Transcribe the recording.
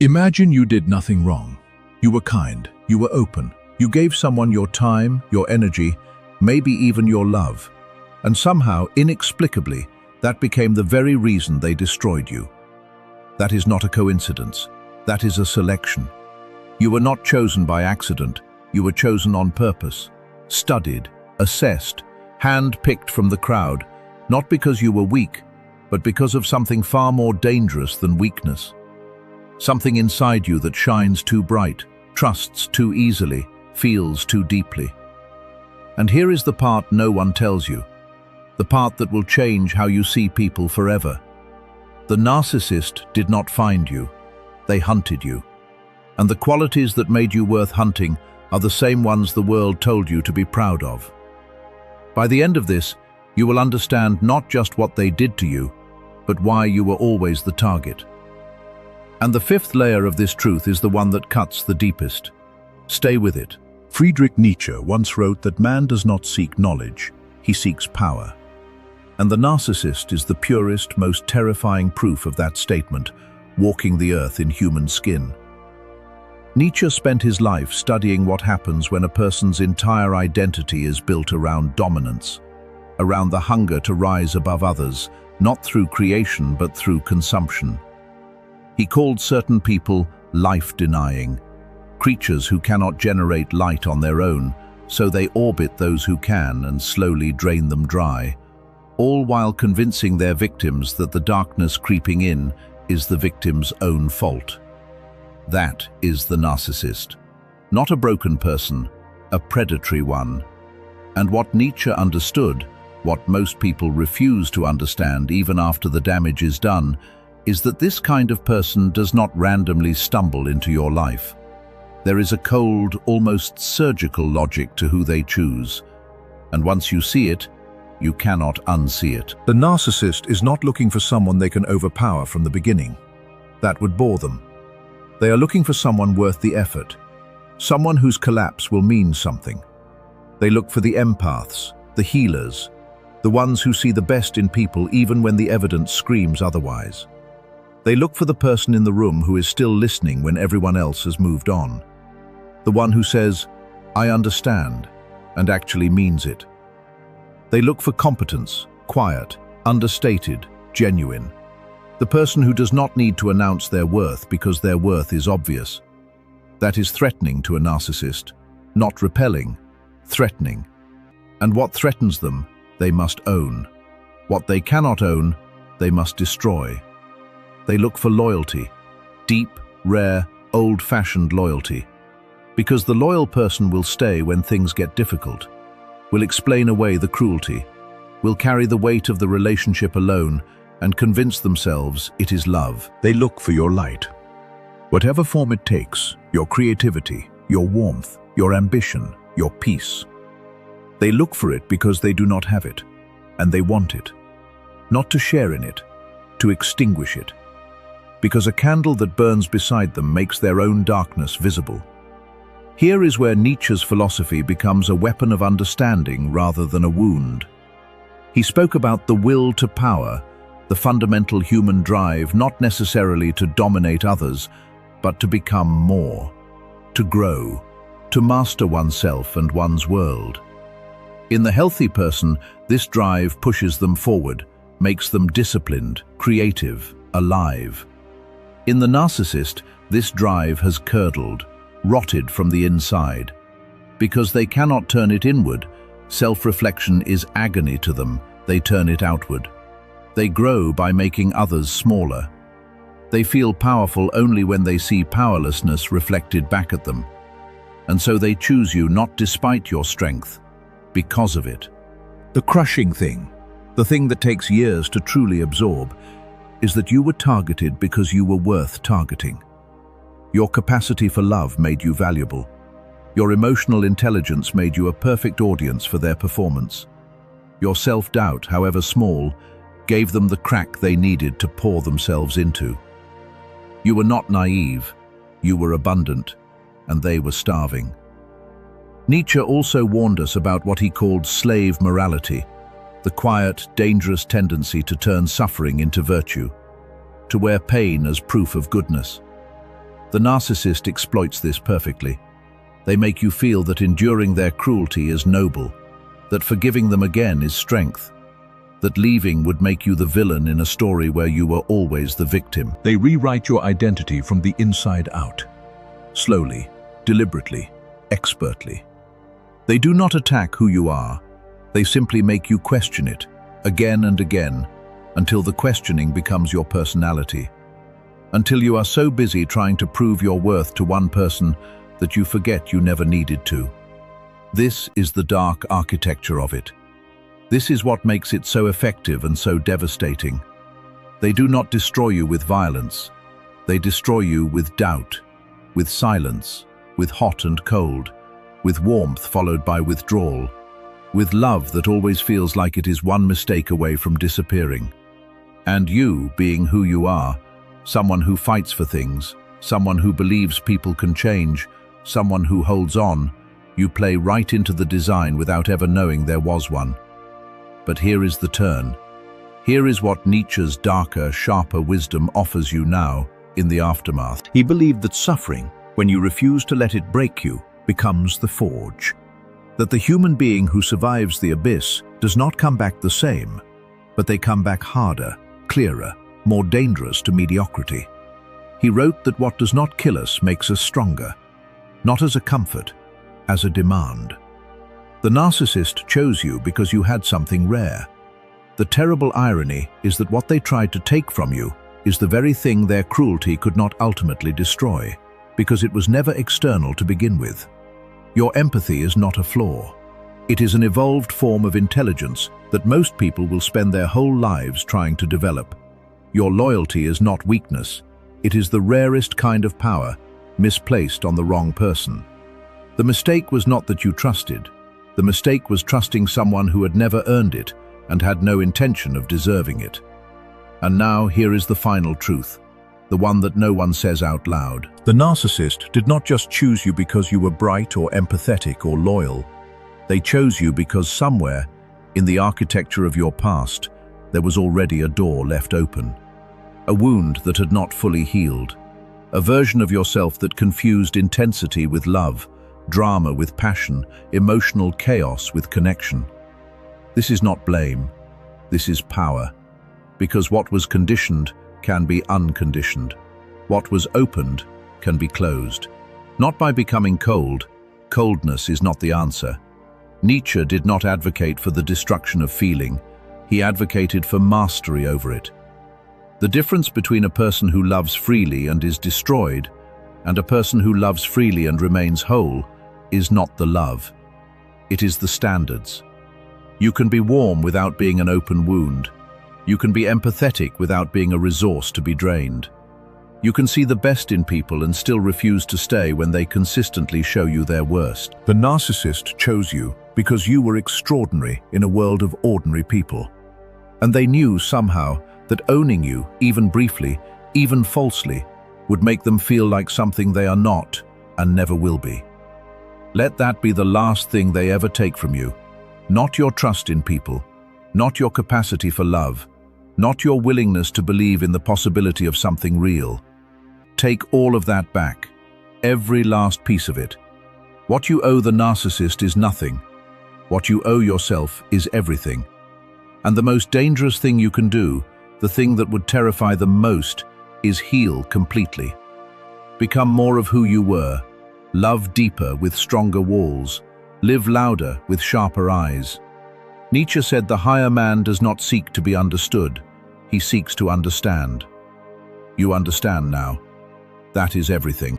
Imagine you did nothing wrong. You were kind, you were open, you gave someone your time, your energy, maybe even your love. And somehow, inexplicably, that became the very reason they destroyed you. That is not a coincidence. That is a selection. You were not chosen by accident. You were chosen on purpose, studied, assessed, hand-picked from the crowd, not because you were weak, but because of something far more dangerous than weakness. Something inside you that shines too bright, trusts too easily, feels too deeply. And here is the part no one tells you, the part that will change how you see people forever. The narcissist did not find you, they hunted you. And the qualities that made you worth hunting are the same ones the world told you to be proud of. By the end of this, you will understand not just what they did to you, but why you were always the target. And the fifth layer of this truth is the one that cuts the deepest. Stay with it. Friedrich Nietzsche once wrote that man does not seek knowledge, he seeks power. And the narcissist is the purest, most terrifying proof of that statement, walking the earth in human skin. Nietzsche spent his life studying what happens when a person's entire identity is built around dominance, around the hunger to rise above others, not through creation but through consumption. He called certain people life-denying, creatures who cannot generate light on their own, so they orbit those who can and slowly drain them dry, all while convincing their victims that the darkness creeping in is the victim's own fault. That is the narcissist. Not a broken person, a predatory one. And what Nietzsche understood, what most people refuse to understand even after the damage is done, is that this kind of person does not randomly stumble into your life. There is a cold, almost surgical logic to who they choose. And once you see it, you cannot unsee it. The narcissist is not looking for someone they can overpower from the beginning. That would bore them. They are looking for someone worth the effort, someone whose collapse will mean something. They look for the empaths, the healers, the ones who see the best in people even when the evidence screams otherwise. They look for the person in the room who is still listening when everyone else has moved on. The one who says, "I understand," and actually means it. They look for competence, quiet, understated, genuine. The person who does not need to announce their worth because their worth is obvious. That is threatening to a narcissist, not repelling, threatening. And what threatens them, they must own. What they cannot own, they must destroy. They look for loyalty, deep, rare, old-fashioned loyalty. Because the loyal person will stay when things get difficult, will explain away the cruelty, will carry the weight of the relationship alone and convince themselves it is love. They look for your light. Whatever form it takes, your creativity, your warmth, your ambition, your peace. They look for it because they do not have it, and they want it. Not to share in it, to extinguish it. Because a candle that burns beside them makes their own darkness visible. Here is where Nietzsche's philosophy becomes a weapon of understanding rather than a wound. He spoke about the will to power, the fundamental human drive not necessarily to dominate others, but to become more, to grow, to master oneself and one's world. In the healthy person, this drive pushes them forward, makes them disciplined, creative, alive. In the narcissist, this drive has curdled, rotted from the inside. Because they cannot turn it inward, self-reflection is agony to them, they turn it outward. They grow by making others smaller. They feel powerful only when they see powerlessness reflected back at them. And so they choose you not despite your strength, because of it. The crushing thing, the thing that takes years to truly absorb, is that you were targeted because you were worth targeting. Your capacity for love made you valuable. Your emotional intelligence made you a perfect audience for their performance. Your self-doubt, however small, gave them the crack they needed to pour themselves into. You were not naive, you were abundant, and they were starving. Nietzsche also warned us about what he called slave morality, the quiet, dangerous tendency to turn suffering into virtue, to wear pain as proof of goodness. The narcissist exploits this perfectly. They make you feel that enduring their cruelty is noble, that forgiving them again is strength, that leaving would make you the villain in a story where you were always the victim. They rewrite your identity from the inside out. Slowly, deliberately, expertly. They do not attack who you are. They simply make you question it, again and again, until the questioning becomes your personality. Until you are so busy trying to prove your worth to one person that you forget you never needed to. This is the dark architecture of it. This is what makes it so effective and so devastating. They do not destroy you with violence. They destroy you with doubt, with silence, with hot and cold, with warmth followed by withdrawal, with love that always feels like it is one mistake away from disappearing. And you, being who you are, someone who fights for things, someone who believes people can change, someone who holds on, you play right into the design without ever knowing there was one. But here is the turn. Here is what Nietzsche's darker, sharper wisdom offers you now, in the aftermath. He believed that suffering, when you refuse to let it break you, becomes the forge. That the human being who survives the abyss does not come back the same, but they come back harder, clearer, more dangerous to mediocrity. He wrote that what does not kill us makes us stronger, not as a comfort, as a demand. The narcissist chose you because you had something rare. The terrible irony is that what they tried to take from you is the very thing their cruelty could not ultimately destroy, because it was never external to begin with. Your empathy is not a flaw. It is an evolved form of intelligence that most people will spend their whole lives trying to develop. Your loyalty is not weakness. It is the rarest kind of power, misplaced on the wrong person. The mistake was not that you trusted. The mistake was trusting someone who had never earned it and had no intention of deserving it. And now here is the final truth, the one that no one says out loud. The narcissist did not just choose you because you were bright or empathetic or loyal. They chose you because somewhere, in the architecture of your past, there was already a door left open. A wound that had not fully healed. A version of yourself that confused intensity with love, drama with passion, emotional chaos with connection. This is not blame. This is power. Because what was conditioned can be unconditioned. What was opened can be closed. Not by becoming cold. Coldness is not the answer. Nietzsche did not advocate for the destruction of feeling. He advocated for mastery over it. The difference between a person who loves freely and is destroyed and a person who loves freely and remains whole is not the love. It is the standards. You can be warm without being an open wound. You can be empathetic without being a resource to be drained. You can see the best in people and still refuse to stay when they consistently show you their worst. The narcissist chose you because you were extraordinary in a world of ordinary people. And they knew somehow that owning you, even briefly, even falsely, would make them feel like something they are not and never will be. Let that be the last thing they ever take from you. Not your trust in people, not your capacity for love, not your willingness to believe in the possibility of something real. Take all of that back, every last piece of it. What you owe the narcissist is nothing. What you owe yourself is everything. And the most dangerous thing you can do, the thing that would terrify them most, is heal completely. Become more of who you were. Love deeper with stronger walls. Live louder with sharper eyes. Nietzsche said the higher man does not seek to be understood. He seeks to understand. You understand now. That is everything.